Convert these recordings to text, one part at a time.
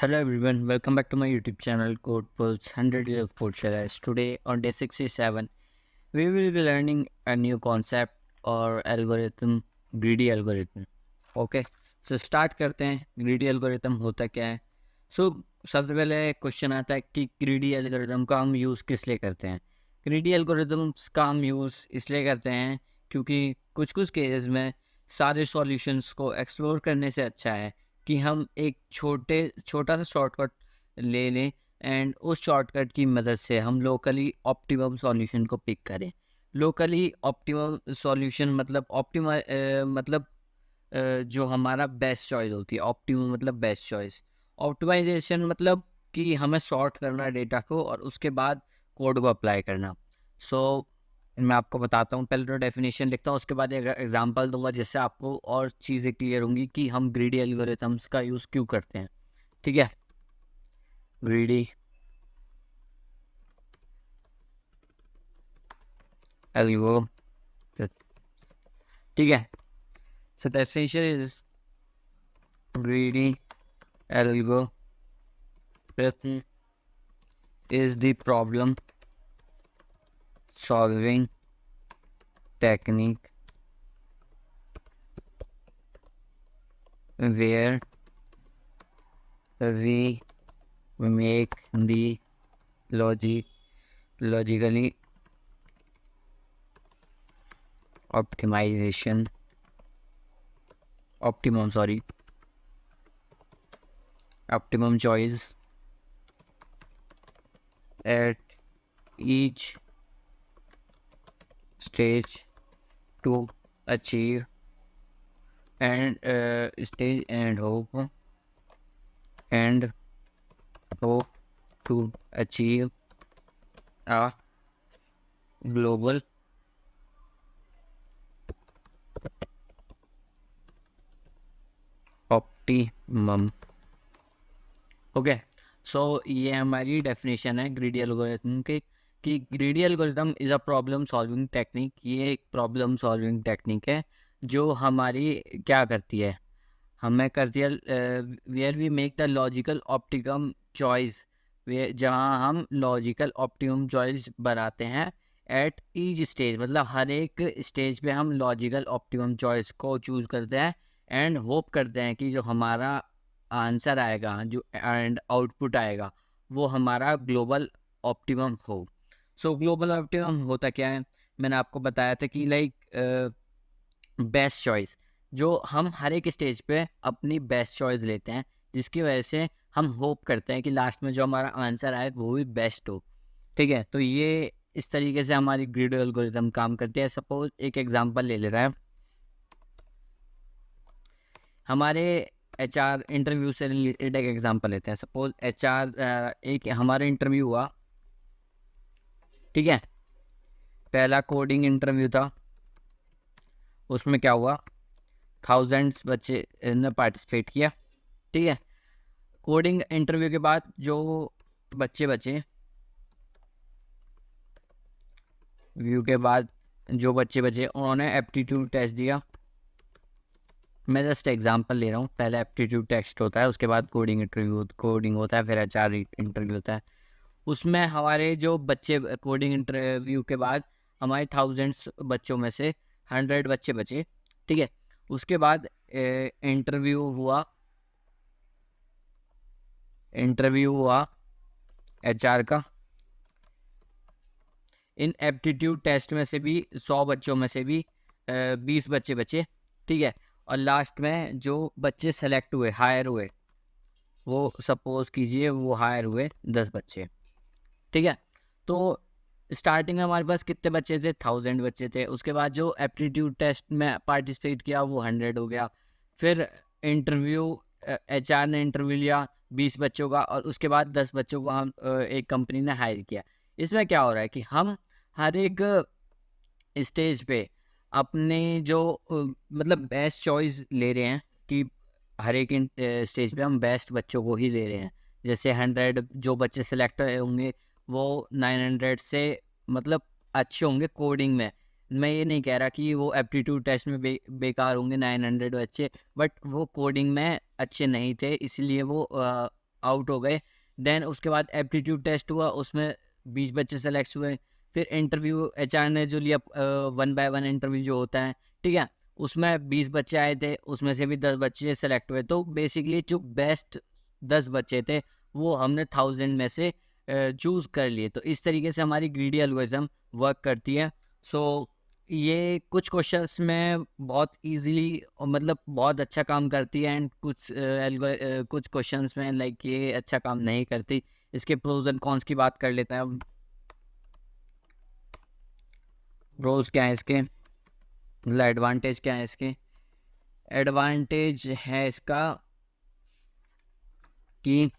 Hello everyone, welcome back to my YouTube channel Code Pulse 100 Years of Code Challenge. Today on day 67, we will be learning a new concept or algorithm, greedy algorithm. Okay, so start करते हैं. Greedy algorithm होता क्या है? So सबसे पहले question आता है कि greedy algorithm का हम यूज़ किस लिए करते हैं. Greedy algorithms का हम यूज़ इसलिए करते हैं क्योंकि कुछ कुछ केसेस में सारे सॉल्यूशंस को एक्सप्लोर करने से अच्छा है कि हम एक छोटा सा शॉर्टकट ले लें एंड उस शॉर्टकट की मदद से हम लोकली ऑप्टिमम सॉल्यूशन को पिक करें. लोकली ऑप्टिमम सॉल्यूशन मतलब मतलब जो हमारा बेस्ट चॉइस होती है. ऑप्टिमम मतलब बेस्ट चॉइस. ऑप्टिमाइजेशन मतलब कि हमें सॉर्ट करना डेटा को और उसके बाद कोड को अप्लाई करना. सो मैं आपको बताता हूँ. पहले तो डेफिनेशन लिखता हूँ, उसके बाद एक एग्जांपल दूंगा जिससे आपको और चीज़ें क्लियर होंगी कि हम ग्रीडी एल्गोरिथम्स का यूज़ क्यों करते हैं. ठीक है. Greedy algo. ठीक है. So definition is greedy algorithm is the problem solving technique where we make the logically optimum choice at each stage to achieve and stage and hope to achieve a global optimum. Okay. So ये हमारी definition है greedy algorithm की कि greedy algorithm is a problem solving technique. ये एक problem solving technique है जो हमारी क्या करती है, हमें करती है where we make the logical optimum choice. वे जहाँ हम लॉजिकल ऑप्टिमम चॉइस बनाते हैं एट ईच स्टेज, मतलब हर एक स्टेज पे हम लॉजिकल ऑप्टिमम चॉइस को चूज़ करते हैं एंड होप करते हैं कि जो हमारा आंसर आएगा जो एंड आउटपुट आएगा वो हमारा ग्लोबल ऑप्टिमम हो. सो ग्लोबल ऑप्टिमम होता क्या है, मैंने आपको बताया था कि लाइक बेस्ट चॉइस, जो हम हर एक स्टेज पे अपनी बेस्ट चॉइस लेते हैं जिसकी वजह से हम होप करते हैं कि लास्ट में जो हमारा आंसर आए वो भी बेस्ट हो. ठीक है. तो ये इस तरीके से हमारी ग्रिड एल्गोरिथम काम करती है. सपोज एक एग्जांपल ले रहा है, हमारे HR इंटरव्यू से रिलेटेड एक एग्जांपल लेते हैं. सपोज HR एक हमारा इंटरव्यू हुआ. ठीक है. पहला कोडिंग इंटरव्यू था. उसमें क्या हुआ, थाउजेंड्स बच्चे ने पार्टिसिपेट किया. ठीक है. कोडिंग इंटरव्यू के बाद जो बच्चे बचे, व्यू के बाद जो बच्चे बचे उन्होंने एप्टीट्यूड टेस्ट दिया. मैं जस्ट एग्जांपल ले रहा हूँ. पहले एप्टीट्यूड टेस्ट होता है, उसके बाद कोडिंग होता है, फिर HR इंटरव्यू होता है. उसमें हमारे जो बच्चे कोडिंग इंटरव्यू के बाद हमारे थाउजेंड्स बच्चों में से 100 बच्चे बचे. ठीक है. उसके बाद इंटरव्यू हुआ HR का. इन एप्टीट्यूड टेस्ट में से भी 100 बच्चों में से भी 20 बच्चे बचे. ठीक है. और लास्ट में जो बच्चे सेलेक्ट हुए, हायर हुए, वो सपोज कीजिए वो हायर हुए 10 बच्चे. ठीक है. तो स्टार्टिंग में हमारे पास कितने बच्चे थे, 1000 बच्चे थे. उसके बाद जो एप्टीट्यूड टेस्ट में पार्टिसिपेट किया वो 100 हो गया. फिर इंटरव्यू, HR ने इंटरव्यू लिया 20 बच्चों का और उसके बाद 10 बच्चों को हम एक कंपनी ने हायर किया. इसमें क्या हो रहा है कि हम हर एक स्टेज पे अपने जो मतलब बेस्ट चॉइस ले रहे हैं कि हर एक स्टेज पे हम बेस्ट बच्चों को ही ले रहे हैं. जैसे 100 जो बच्चे सेलेक्ट होंगे वो 900 से मतलब अच्छे होंगे कोडिंग में. मैं ये नहीं कह रहा कि वो एप्टीट्यूड टेस्ट में बेकार होंगे 900 बच्चे, बट वो कोडिंग में अच्छे नहीं थे इसलिए वो आउट हो गए। देन उसके बाद एप्टीट्यूड टेस्ट हुआ, उसमें 20 बच्चे सेलेक्ट हुए। फिर इंटरव्यू एचआर ने जो लिया 1 बाय 1 इंटरव्यू जो होता है, ठीक है, उसमें 20 बच्चे आए थे, उसमें से भी 10 बच्चे सेलेक्ट हुए। तो बेसिकली जो बेस्ट 10 बच्चे थे वो हमने 1000 में से चूज़ कर लिए। तो इस तरीके से हमारी ग्रीडी एल्गोरिथम वर्क करती है। सो ये कुछ क्वेश्चंस में बहुत इजीली मतलब बहुत अच्छा काम करती है, एंड कुछ क्वेश्चंस में लाइक ये अच्छा काम नहीं करती। इसके प्रोज एंड कॉन्स की बात कर लेते हैं अब। प्रोज क्या है इसके, मतलब एडवांटेज क्या है इसके? एडवांटेज है इसका कि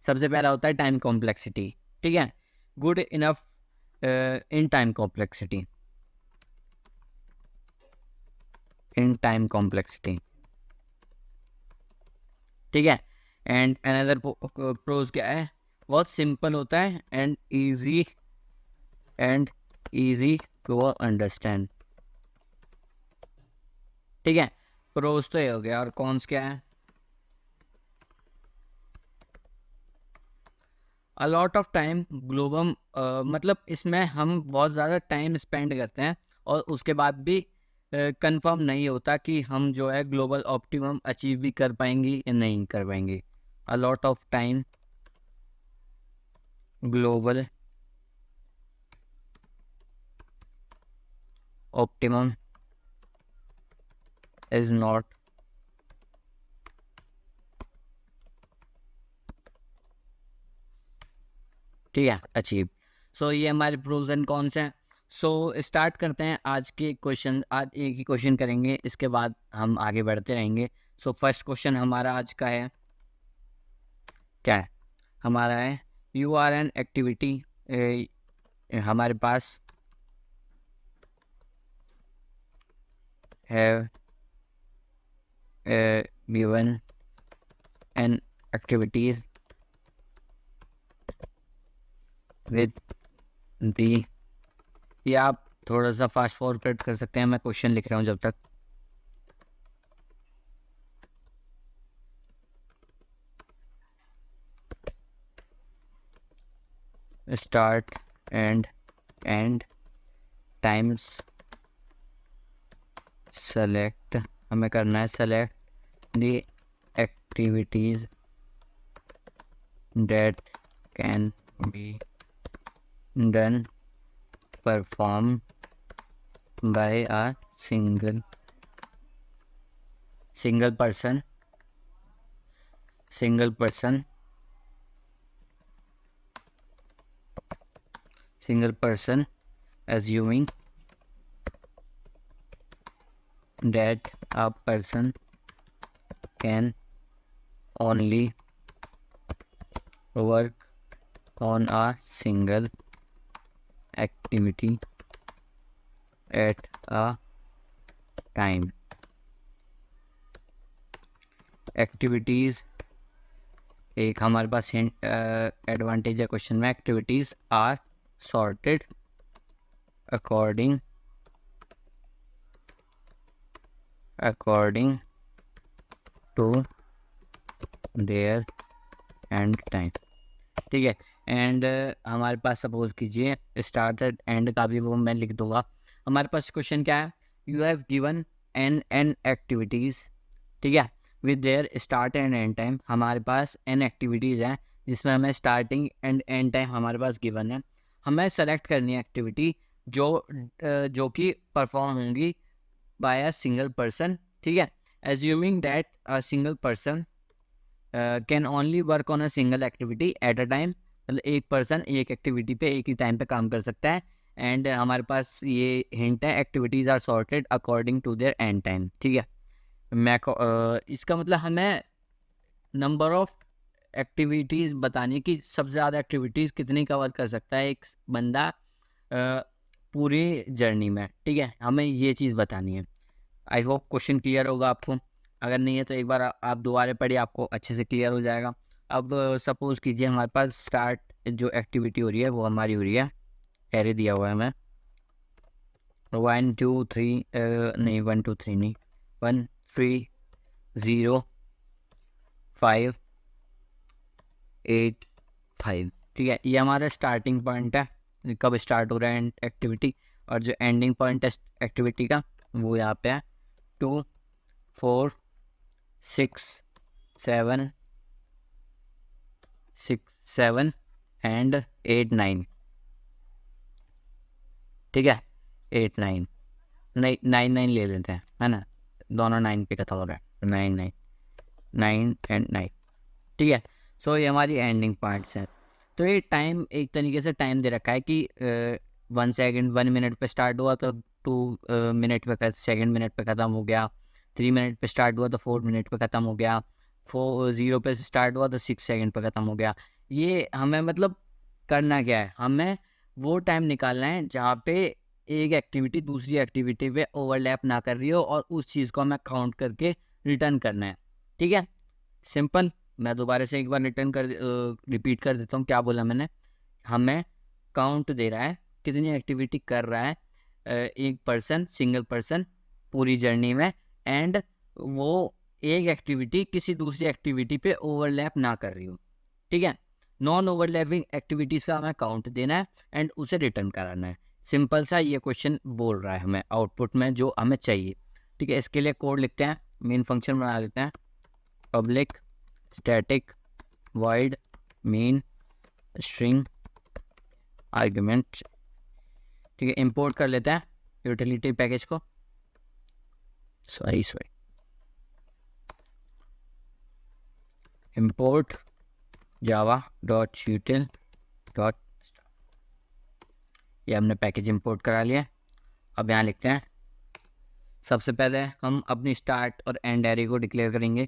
सबसे पहला होता है टाइम कॉम्प्लेक्सिटी, ठीक है, good enough in time complexity, ठीक है। एंड अनदर प्रोज क्या है, बहुत सिंपल होता है एंड इजी टू अंडरस्टैंड, ठीक है। प्रोज तो ये हो गया, और कॉन्स क्या है? A lot of time global, मतलब इसमें हम बहुत ज़्यादा टाइम स्पेंड करते हैं और उसके बाद भी कंफर्म नहीं होता कि हम जो है ग्लोबल ऑप्टिमम अचीव भी कर पाएंगे या नहीं कर पाएंगे। A lot of time global optimum is not, ठीक है, अचीव। सो ये हमारे प्रोज एंड कॉन्स हैं। सो स्टार्ट करते हैं आज के क्वेश्चन। आज एक ही क्वेश्चन करेंगे, इसके बाद हम आगे बढ़ते रहेंगे। सो फर्स्ट क्वेश्चन हमारा आज का है, क्या है हमारा है, यू आर एन एक्टिविटी, हमारे पास have given n activities with the, या आप थोड़ा सा फास्ट फॉरवर्ड कर सकते हैं, मैं क्वेश्चन लिख रहा हूँ जब तक। Start and and times, select, हमें करना है select the activities that can be done perform by a single person assuming that a person can only work on a single activity at a time. Activities एक हमारे पास advantage है question में, activities are sorted according to their end time, ठीक है। And हमारे पास suppose कीजिए स्टार्ट एंड का भी वो मैं लिख दूंगा। हमारे पास क्वेश्चन क्या है, you have given N activities, ठीक है, with their start and and time. हमारे पास एन एक्टिविटीज़ हैं जिसमें हमें स्टार्टिंग एंड एंड टाइम हमारे पास गिवन है। हमें सेलेक्ट करनी है एक्टिविटी जो कि परफॉर्म होंगी बाय अ सिंगल पर्सन, ठीक है, assuming that a single person can only work on a single activity at a time, मतलब एक पर्सन एक एक्टिविटी पे एक ही टाइम पे काम कर सकता है। एंड हमारे पास ये हिंट है, activities are sorted according to their end time, ठीक है। इसका मतलब हमें नंबर ऑफ एक्टिविटीज़ बतानी है कि सबसे ज़्यादा एक्टिविटीज़ कितनी कवर कर सकता है एक बंदा पूरी जर्नी में, ठीक है, हमें ये चीज़ बतानी है। आई होप क्वेश्चन क्लियर होगा आपको, अगर नहीं है तो एक बार आप दोबारा पढ़िए, आपको अच्छे से क्लियर हो जाएगा। अब सपोज़ कीजिए हमारे पास स्टार्ट जो एक्टिविटी हो रही है वो हमारी हो रही है, एरे दिया हुआ है हमें 1 2 3 नहीं 1 2 3 नहीं 1 3 0 5 8.5। ठीक है, ये हमारा स्टार्टिंग पॉइंट है, कब स्टार्ट हो रहा है एक्टिविटी, और जो एंडिंग पॉइंट है एक्टिविटी का वो यहाँ पे है 2, 4, 6, 7 एंड 8, 9। ठीक है, 8, 9 नहीं 9 9 ले लेते हैं, है ना, दोनों 9 पे खत्म हो रहा है, 9 9 9 एंड 9। ठीक है, सो ये हमारी एंडिंग पॉइंट्स हैं। तो ये टाइम एक तरीके से टाइम दे रखा है कि 1 मिनट पे स्टार्ट हुआ तो 2 मिनट पे, सेकंड मिनट पे ख़त्म हो गया, 3 मिनट पे स्टार्ट हुआ तो 4 मिनट पे ख़त्म हो गया, 0 पे स्टार्ट हुआ तो 6 सेकंड पे ख़त्म हो गया। ये हमें मतलब करना क्या है, हमें वो टाइम निकालना है जहाँ पे एक एक्टिविटी दूसरी एक्टिविटी पे ओवरलैप ना कर रही हो, और उस चीज़ को हमें काउंट करके रिटर्न करना है। ठीक है, सिंपल। मैं दोबारा से एक बार रिपीट कर देता हूँ, क्या बोला मैंने। हमें काउंट दे रहा है कितनी एक्टिविटी कर रहा है एक पर्सन, सिंगल पर्सन पूरी जर्नी में, एंड वो एक एक्टिविटी किसी दूसरी एक्टिविटी पे ओवरलैप ना कर रही हो। ठीक है, नॉन ओवरलैपिंग एक्टिविटीज़ का हमें काउंट देना है एंड उसे रिटर्न कराना है। सिंपल सा ये क्वेश्चन बोल रहा है हमें आउटपुट में जो हमें चाहिए। ठीक है, इसके लिए कोड लिखते हैं, मेन फंक्शन बना लेते हैं, public static void main string argument. ठीक है, इंपोर्ट कर लेते हैं यूटिलिटी पैकेज को, सॉरी इंपोर्ट java.util. ये हमने पैकेज इंपोर्ट करा लिया। अब यहाँ लिखते हैं, सबसे पहले हम अपनी स्टार्ट और एंड एरे को डिक्लेयर करेंगे।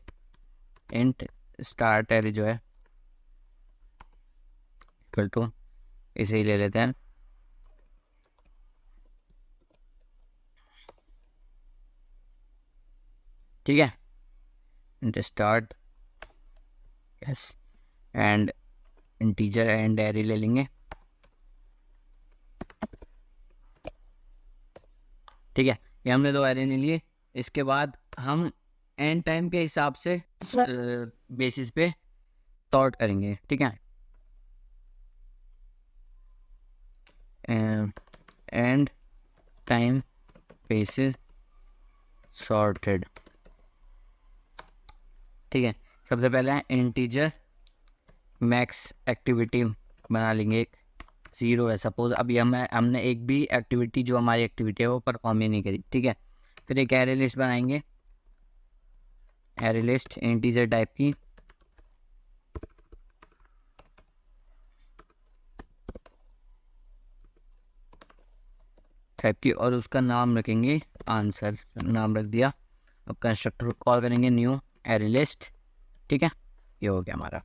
इंट स्टार्ट एरे जो है इक्वल टू, इसे ही ले लेते हैं, ठीक है, int start yes, and integer and array ले लेंगे। ठीक है, ये हमने 2 एरे ले लिए। इसके बाद हम एंड टाइम के हिसाब से बेसिस पे सॉर्ट करेंगे। ठीक है, एंड टाइम बेसिस सॉर्टेड। ठीक है, सबसे पहले इंटीजर मैक्स एक्टिविटी बना लेंगे, 0 है सपोज। अभी हमने एक भी एक्टिविटी जो हमारी एक्टिविटी है वो परफॉर्म ही नहीं करी। ठीक है, फिर एक एरे लिस्ट बनाएंगे, एरे लिस्ट इंटीजर टाइप की, और उसका नाम रखेंगे आंसर, नाम रख दिया। अब कंस्ट्रक्टर को कॉल करेंगे न्यू एरे लिस्ट। ठीक है, ये हो गया हमारा।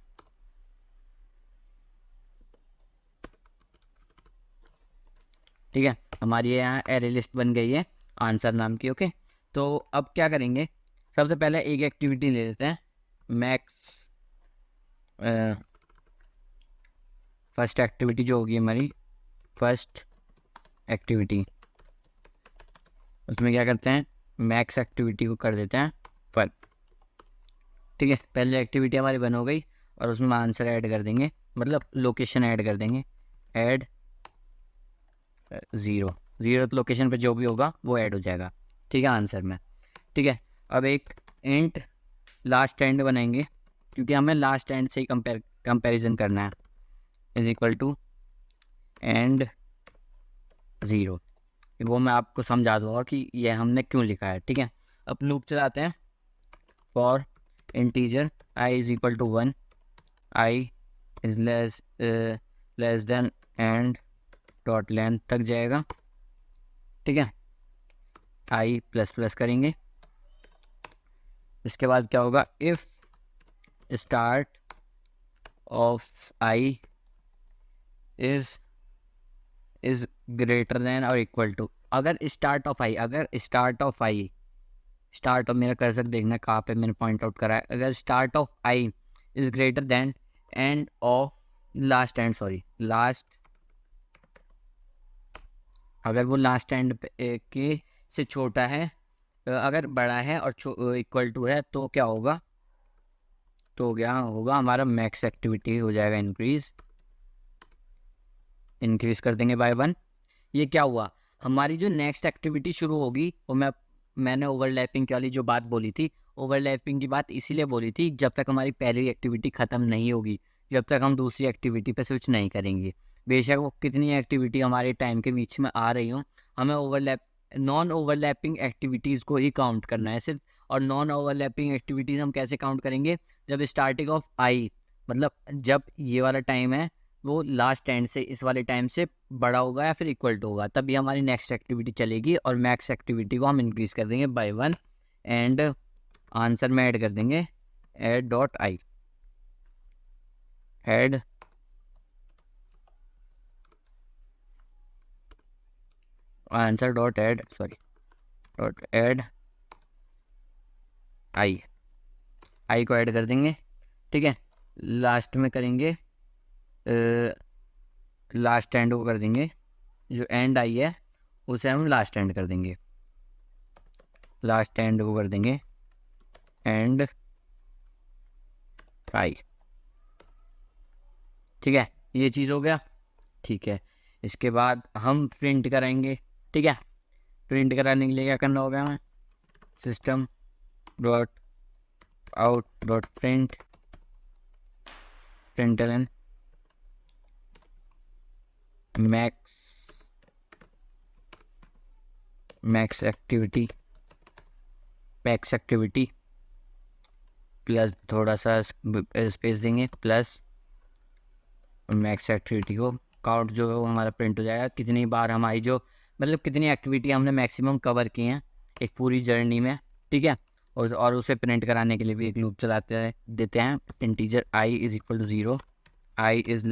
ठीक है, हमारी यहाँ एरे लिस्ट बन गई है आंसर नाम की। ओके, तो अब क्या करेंगे, सबसे पहले एक एक्टिविटी ले लेते हैं, मैक्स फर्स्ट एक्टिविटी जो होगी हमारी फर्स्ट एक्टिविटी, उसमें क्या करते हैं, मैक्स एक्टिविटी को कर देते हैं 1। ठीक है, पहले एक्टिविटी हमारी 1 हो गई, और उसमें आंसर ऐड कर देंगे, मतलब लोकेशन ऐड कर देंगे, ऐड 0 तो लोकेशन पे जो भी होगा वो ऐड हो जाएगा। ठीक है, आंसर में। ठीक है, अब एक इंट लास्ट एंड बनाएंगे, क्योंकि हमें लास्ट एंड से ही कंपैरिजन करना है, इज इक्वल टू एंड 0। वो मैं आपको समझा दूंगा कि ये हमने क्यों लिखा है। ठीक है, अब लूप चलाते हैं, for integer i is equal to 1, i is less than end dot length तक जाएगा। ठीक है, i प्लस प्लस करेंगे। इसके बाद क्या होगा, if start of i is greater than और इक्वल टू, अगर start of i, start of, मेरा कर्सर देखना कहाँ पे मैंने पॉइंट आउट करा है, अगर start of i is greater than end of last and, अगर वो लास्ट एंड के से छोटा है, अगर बड़ा है और इक्वल टू है, तो क्या होगा, तो हो गया होगा हमारा मैक्स एक्टिविटी हो जाएगा इंक्रीज कर देंगे बाय 1। ये क्या हुआ, हमारी जो नेक्स्ट एक्टिविटी शुरू होगी वो मैंने ओवरलैपिंग वाली जो बात बोली थी, ओवरलैपिंग की बात इसीलिए बोली थी जब तक हमारी पहली एक्टिविटी ख़त्म नहीं होगी, जब तक हम दूसरी एक्टिविटी पे स्विच नहीं करेंगे। बेशक वो कितनी एक्टिविटी हमारे टाइम के बीच में आ रही हो, हमें नॉन ओवरलैपिंग एक्टिविटीज़ को ही काउंट करना है सिर्फ। और नॉन ओवरलैपिंग एक्टिविटीज़ हम कैसे काउंट करेंगे, जब स्टार्टिंग ऑफ आई, मतलब जब ये वाला टाइम है वो लास्ट एंड से इस वाले टाइम से बड़ा होगा या फिर इक्वल टू होगा, तभी हमारी नेक्स्ट एक्टिविटी चलेगी। और मैक्स एक्टिविटी को हम इंक्रीज कर देंगे बाय 1 एंड आंसर में ऐड कर देंगे add dot I, add answer dot add dot add I को ऐड कर देंगे। ठीक है, लास्ट में करेंगे लास्ट एंड को कर देंगे, जो एंड आई है उसे हम लास्ट एंड कर देंगे, लास्ट एंड को कर देंगे एंड आई। ठीक है, ये चीज़ हो गया। ठीक है, इसके बाद हम प्रिंट कराएंगे। ठीक है, प्रिंट कराने के लिए क्या करना होगा हमें, system dot out dot println max activity plus थोड़ा सा स्पेस देंगे, प्लस मैक्स एक्टिविटी को काउंट जो है वो हमारा प्रिंट हो जाएगा, कितनी बार हमारी जो मतलब कितनी एक्टिविटी हमने मैक्सिमम कवर की हैं एक पूरी जर्नी में। ठीक है, और उसे प्रिंट कराने के लिए भी एक लूप चलाते देते हैं, integer I is equal to 0, I is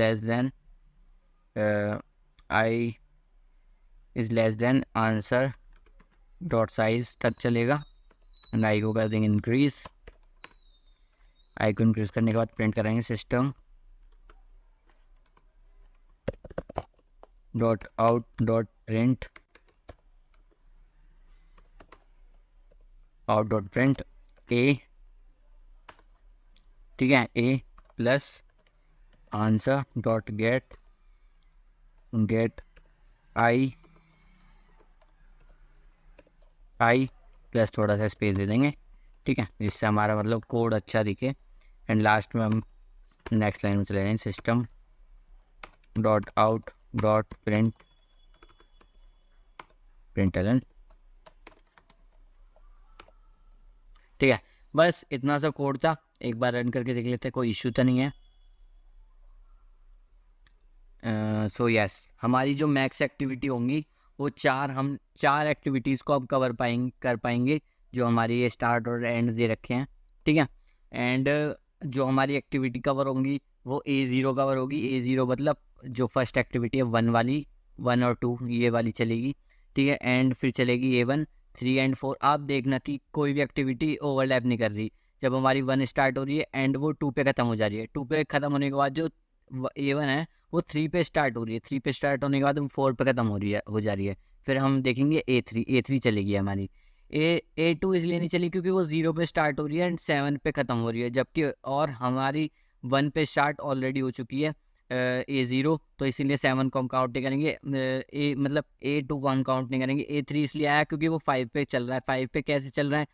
less than answer dot size तक चलेगा एंड आई को कर देंगे इंक्रीज। आई को इंक्रीज करने के बाद प्रिंट करेंगे system dot out dot print A. ठीक है, A plus answer dot get I plus थोड़ा सा स्पेस दे देंगे। ठीक है, जिससे हमारा मतलब कोड अच्छा दिखे। एंड लास्ट में हम नेक्स्ट लाइन में चले जाएंगे, system dot out dot println. ठीक है, बस इतना सा कोड था, एक बार रन करके देख लेते हैं, कोई इश्यू तो नहीं है। सो यस, हमारी जो मैक्स एक्टिविटी होंगी वो हम चार एक्टिविटीज़ को अब कर पाएंगे जो हमारी ये स्टार्ट और एंड दे रखे हैं। ठीक है, एंड जो हमारी एक्टिविटी कवर होंगी वो A0 कवर होगी। A0 मतलब जो फर्स्ट एक्टिविटी है 1 और 2 ये वाली चलेगी। ठीक है, एंड फिर चलेगी A1, 3 एंड 4। आप देखना कि कोई भी एक्टिविटी ओवरलैप नहीं कर रही, जब हमारी 1 स्टार्ट हो रही है एंड वो 2 पे ख़त्म हो जा रही है, 2 पे ख़त्म होने के बाद जो A1 है वो 3 पे स्टार्ट हो रही है, 3 पे स्टार्ट होने के बाद 4 पे ख़त्म हो जा रही है। फिर हम देखेंगे A3 चलेगी हमारी। A2 इसलिए नहीं चली क्योंकि वो 0 पे स्टार्ट हो रही है एंड 7 पे ख़त्म हो रही है, जबकि और हमारी 1 पे स्टार्ट ऑलरेडी हो चुकी है A0, तो इसीलिए 7 को हम काउंट नहीं करेंगे। मतलब A2 को हम काउंट नहीं करेंगे। A3 इसलिए आया क्योंकि वो 5 पे चल रहा है। 5 पे कैसे चल रहा है,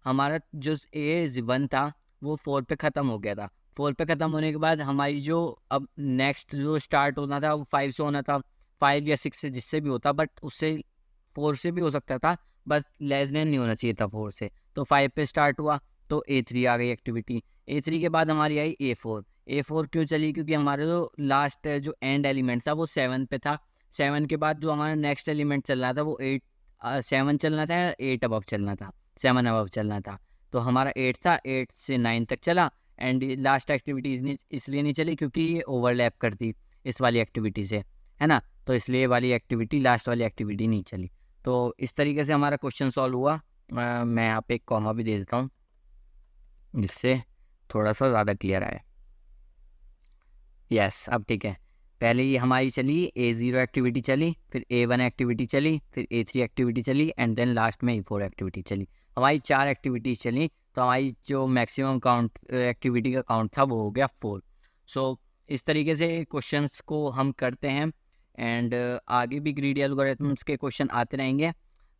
हमारा जो A1 था वो 4 पे ख़त्म हो गया था। 4 पे ख़त्म होने के बाद हमारी जो अब नेक्स्ट जो स्टार्ट होना था वो 5 से होना था, 5 या 6 से, जिससे भी होता, बट उससे 4 से भी हो सकता था, बस लेस देन नहीं होना चाहिए था 4 से। तो 5 पे स्टार्ट हुआ तो A3 आ गई एक्टिविटी। A3 के बाद हमारी आई A4 क्यों चली, क्योंकि हमारे जो लास्ट जो एंड एलिमेंट था वो 7 पे था। 7 के बाद जो हमारा नेक्स्ट एलिमेंट चल रहा था वो 7 चलना था या 8 अबव चलना था, 7 अबव चलना था। तो हमारा 8 था, 8 से 9 तक चला। एंड लास्ट एक्टिविटी इसलिए नहीं चली क्योंकि ये ओवरलैप करती इस वाली एक्टिविटी से, है ना, तो इसलिए वाली एक्टिविटी लास्ट वाली एक्टिविटी नहीं चली। तो इस तरीके से हमारा क्वेश्चन सॉल्व हुआ। मैं यहाँ पे एक कॉमा भी दे देता हूँ जिससे थोड़ा सा ज़्यादा क्लियर आए। यस, अब ठीक है, पहले ही हमारी चली A0 एक्टिविटी चली, फिर A1 एक्टिविटी चली, फिर A3 एक्टिविटी चली एंड देन लास्ट में A4 एक्टिविटी चली। हमारी 4 एक्टिविटीज़ चली तो हमारी जो मैक्सिमम काउंट एक्टिविटी का काउंट था वो हो गया 4। सो इस तरीके से क्वेश्चंस को हम करते हैं एंड आगे भी ग्रीडी एल्गोरिथम्स के क्वेश्चन आते रहेंगे।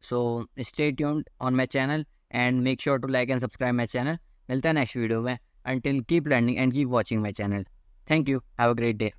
So stay tuned on my channel and make sure to like and subscribe my channel. मिलता है नेक्स्ट वीडियो में। Until keep learning and keep watching my channel. Thank you. Have a great day.